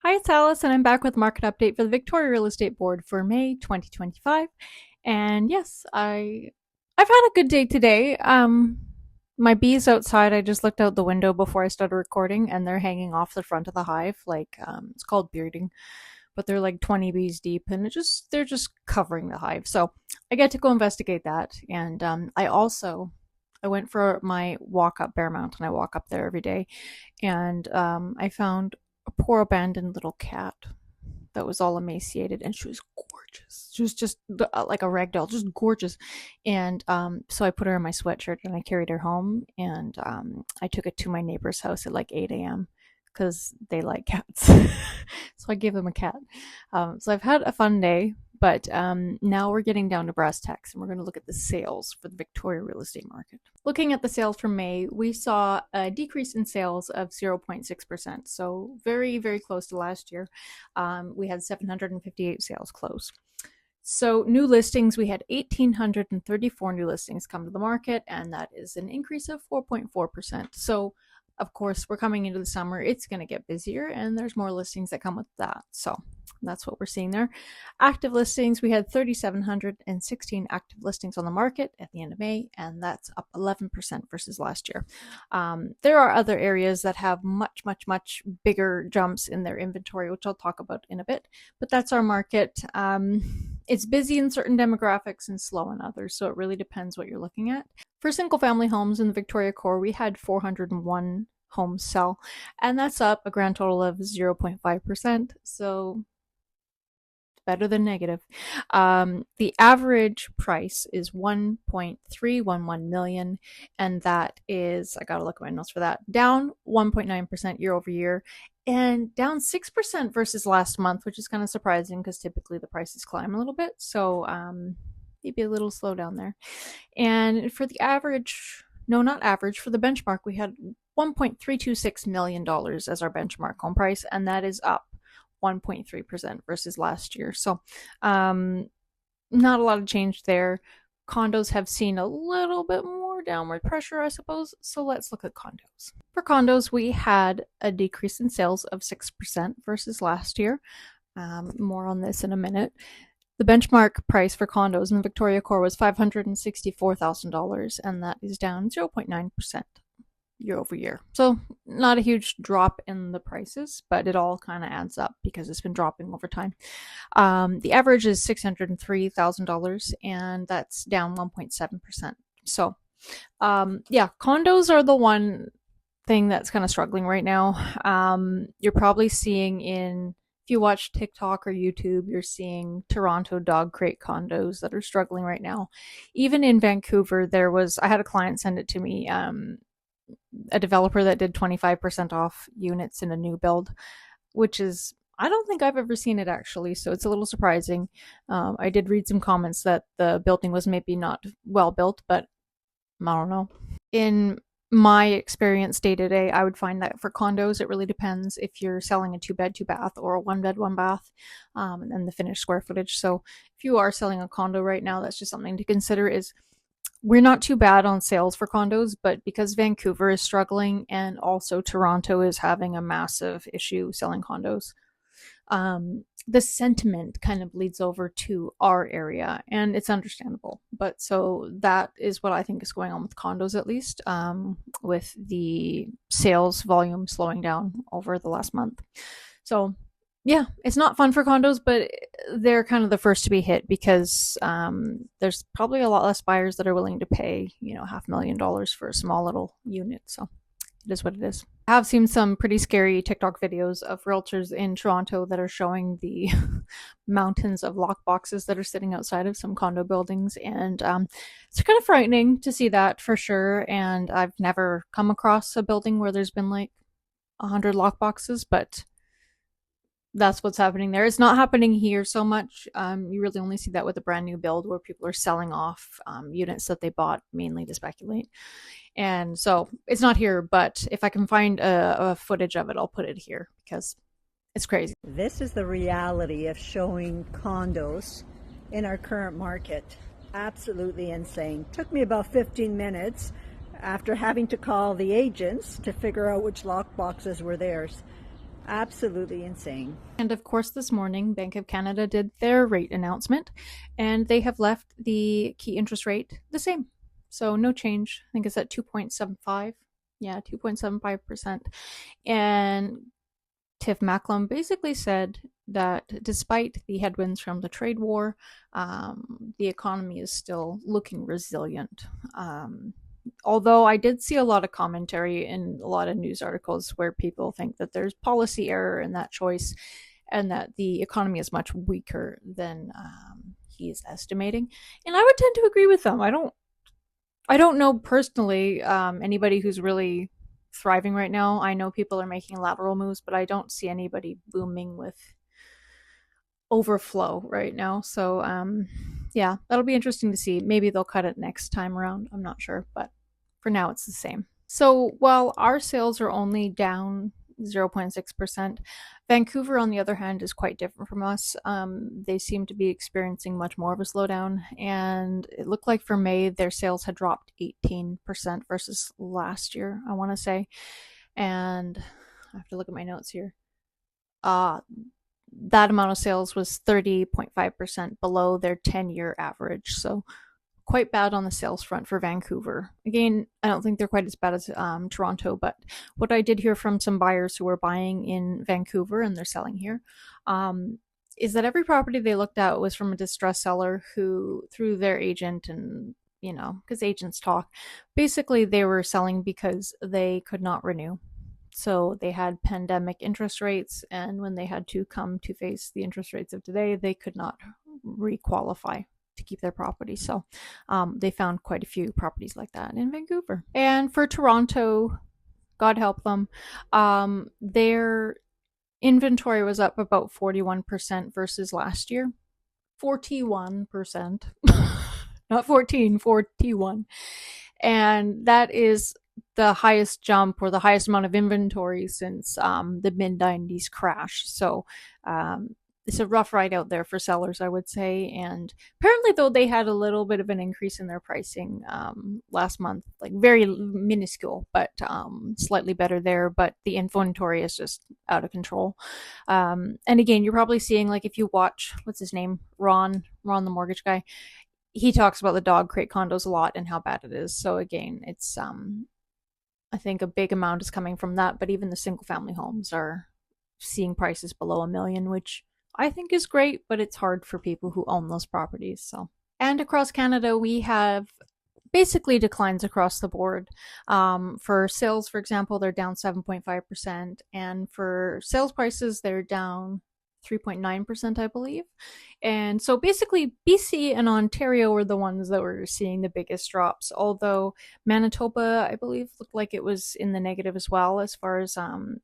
Hi, it's Alice, and I'm back with market update for the Victoria Real Estate Board for May 2025. And yes, I've had a good day today. My bees outside. I just looked out the window before I started recording, and they're hanging off the front of the hive. It's called bearding, but they're like 20 bees deep, and they're just covering the hive. So I get to go investigate that. And I went for my walk up Bear Mountain. I walk up there every day, and I found a poor abandoned little cat that was all emaciated, and she was gorgeous. She was just like a rag doll, just gorgeous. And so I put her in my sweatshirt and I carried her home, and I took it to my neighbor's house at like 8 a.m. because they like cats. So I gave them a cat. So I've had a fun day, but now we're getting down to brass tacks, and we're going to look at the sales for the Victoria real estate market. Looking at the sales for May, we saw a decrease in sales of 0.6%, so very, very close to last year. We had 758 sales close. So new listings, we had 1,834 new listings come to the market, and that is an increase of 4.4%. So of course, we're coming into the summer, it's going to get busier, and there's more listings that come with that. So that's what we're seeing there. Active listings, we had 3,716 active listings on the market at the end of May, and that's up 11% versus last year. There are other areas that have much, much, much bigger jumps in their inventory, which I'll talk about in a bit, but that's our market. It's busy in certain demographics and slow in others, so it really depends what you're looking at. For single family homes in the Victoria Core, we had 401 homes sell, and that's up a grand total of 0.5%, so better than negative. The average price is 1.311 million, and that is, I gotta look at my notes for that, down 1.9% year over year, and down 6% versus last month, which is kind of surprising because typically the prices climb a little bit. So maybe a little slowdown there. And for the average, no, not average, for the benchmark, we had $1.326 million as our benchmark home price, and that is up 1.3% versus last year. So not a lot of change there. Condos have seen a little bit more downward pressure, I suppose. So let's look at condos. For condos, we had a decrease in sales of 6% versus last year. More on this in a minute. The benchmark price for condos in the Victoria Core was $564,000, and that is down 0.9% year over year. So not a huge drop in the prices, but it all kind of adds up because it's been dropping over time. The average is $603,000, and that's down 1.7%. So condos are the one thing that's kind of struggling right now. You're probably seeing if you watch TikTok or YouTube, you're seeing Toronto dog crate condos that are struggling right now. Even in Vancouver, I had a client send it to me, a developer that did 25% off units in a new build, which is, I don't think I've ever seen it actually, so it's a little surprising. I did read some comments that the building was maybe not well built, but I don't know. In my experience day to day, I would find that for condos, it really depends if you're selling a 2-bed, 2-bath or a 1-bed, 1-bath, and the finished square footage. So if you are selling a condo right now, that's just something to consider. Is we're not too bad on sales for condos, but because Vancouver is struggling and also Toronto is having a massive issue selling condos, the sentiment kind of bleeds over to our area, and it's understandable. But so that is what I think is going on with condos, at least, with the sales volume slowing down over the last month. So yeah, it's not fun for condos, but they're kind of the first to be hit because there's probably a lot less buyers that are willing to pay, $500,000 for a small little unit. So it is what it is. I have seen some pretty scary TikTok videos of realtors in Toronto that are showing the mountains of lock boxes that are sitting outside of some condo buildings, and it's kind of frightening to see that for sure. And I've never come across a building where there's been like 100 lock boxes, but that's what's happening there. It's not happening here so much. You really only see that with a brand new build where people are selling off units that they bought mainly to speculate. And so it's not here, but if I can find a footage of it, I'll put it here because it's crazy. This is the reality of showing condos in our current market. Absolutely insane. Took me about 15 minutes after having to call the agents to figure out which lock boxes were theirs. Absolutely insane. And of course, this morning, Bank of Canada did their rate announcement, and they have left the key interest rate the same. So no change. I think it's at 2.75. Yeah, 2.75%. And Tiff Macklem basically said that despite the headwinds from the trade war, the economy is still looking resilient. Although I did see a lot of commentary in a lot of news articles where people think that there's policy error in that choice and that the economy is much weaker than he is estimating. And I would tend to agree with them. I don't know personally anybody who's really thriving right now. I know people are making lateral moves, but I don't see anybody booming with overflow right now. So yeah, that'll be interesting to see. Maybe they'll cut it next time around. I'm not sure, but for now it's the same. So while our sales are only down 0.6%, Vancouver, on the other hand, is quite different from us. They seem to be experiencing much more of a slowdown, and it looked like for May their sales had dropped 18% versus last year, I want to say. And I have to look at my notes here. Uh, that amount of sales was 30.5% below their 10-year average. So quite bad on the sales front for Vancouver. Again, I don't think they're quite as bad as Toronto, but what I did hear from some buyers who were buying in Vancouver and they're selling here is that every property they looked at was from a distressed seller who, through their agent and because agents talk, basically they were selling because they could not renew. So they had pandemic interest rates, and when they had to come to face the interest rates of today, they could not requalify to keep their property. So they found quite a few properties like that in Vancouver. And for Toronto, God help them, their inventory was up about 41% versus last year. 41%. Not 14, 41. And that is the highest jump or the highest amount of inventory since the mid 90s crash. So it's a rough ride out there for sellers, I would say. And apparently, though, they had a little bit of an increase in their pricing last month, like very minuscule, but slightly better there. But the inventory is just out of control. And again, you're probably seeing, like, if you watch, what's his name? Ron, the mortgage guy. He talks about the dog crate condos a lot and how bad it is. So again, it's I think a big amount is coming from that, but even the single family homes are seeing prices below $1 million, which I think is great, but it's hard for people who own those properties. So, and across Canada, we have basically declines across the board. For sales, for example, they're down 7.5%, and for sales prices, they're down 3.9%, I believe. And so basically, BC and Ontario were the ones that were seeing the biggest drops, although Manitoba, I believe, looked like it was in the negative as well as far as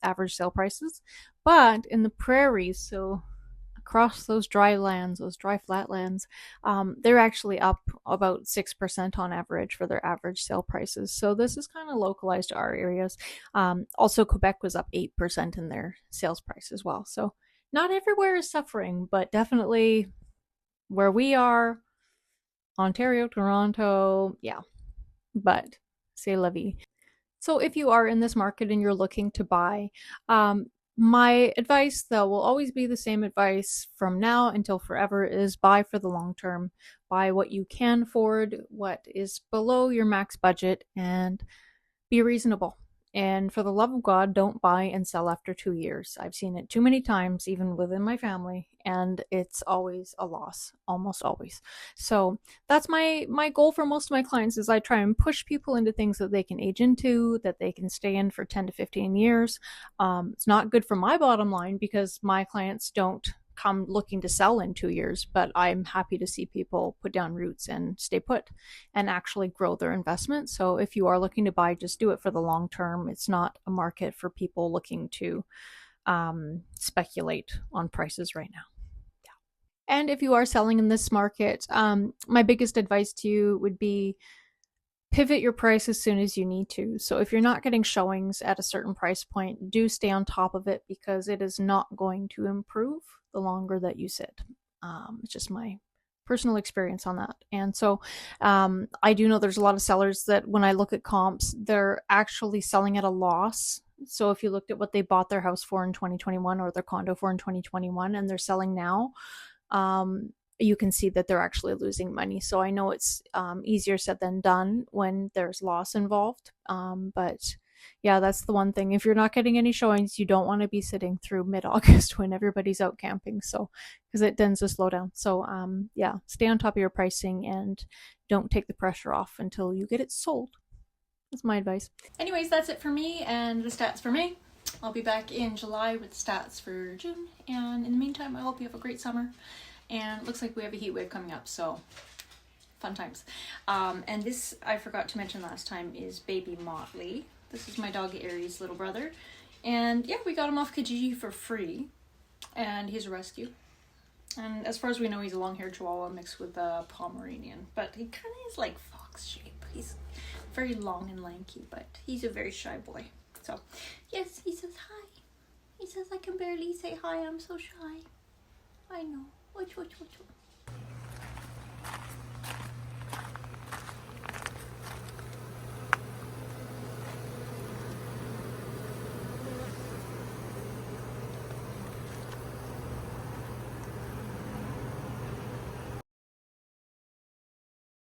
average sale prices. But in the prairies, so across those dry lands, those dry flatlands, they're actually up about 6% on average for their average sale prices. So this is kind of localized to our areas. Also, Quebec was up 8% in their sales price as well. So not everywhere is suffering, but definitely where we are, Ontario, Toronto, yeah. But c'est la vie. So if you are in this market and you're looking to buy, my advice, though, will always be the same advice from now until forever, is buy for the long term. Buy what you can afford, what is below your max budget, and be reasonable. And for the love of God, don't buy and sell after 2 years. I've seen it too many times, even within my family, and it's always a loss, almost always. So that's my goal for most of my clients is I try and push people into things that they can age into, that they can stay in for 10 to 15 years. It's not good for my bottom line because my clients don't come looking to sell in 2 years, but I'm happy to see people put down roots and stay put and actually grow their investment. So if you are looking to buy, just do it for the long term. It's not a market for people looking to speculate on prices right now. Yeah. And if you are selling in this market, my biggest advice to you would be pivot your price as soon as you need to. So if you're not getting showings at a certain price point, do stay on top of it because it is not going to improve the longer that you sit. It's just my personal experience on that. And so I do know there's a lot of sellers that when I look at comps, they're actually selling at a loss So if you looked at what they bought their house for in 2021 or their condo for in 2021 and they're selling now, you can see that they're actually losing money. So I know it's easier said than done when there's loss involved. But yeah, that's the one thing. If you're not getting any showings, you don't want to be sitting through mid-August when everybody's out camping. So, because it tends to slow down. So, yeah, stay on top of your pricing and don't take the pressure off until you get it sold. That's my advice. Anyways, that's it for me and the stats for May. I'll be back in July with stats for June. And in the meantime, I hope you have a great summer. And it looks like we have a heat wave coming up, so fun times. And this, I forgot to mention last time, is baby Motley. This is my dog Aries' little brother. And yeah, we got him off Kijiji for free. And he's a rescue. And as far as we know, he's a long-haired Chihuahua mixed with a Pomeranian. But he kind of is like fox shape. He's very long and lanky, but he's a very shy boy. So, yes, he says hi. He says, I can barely say hi, I'm so shy. I know. Watch.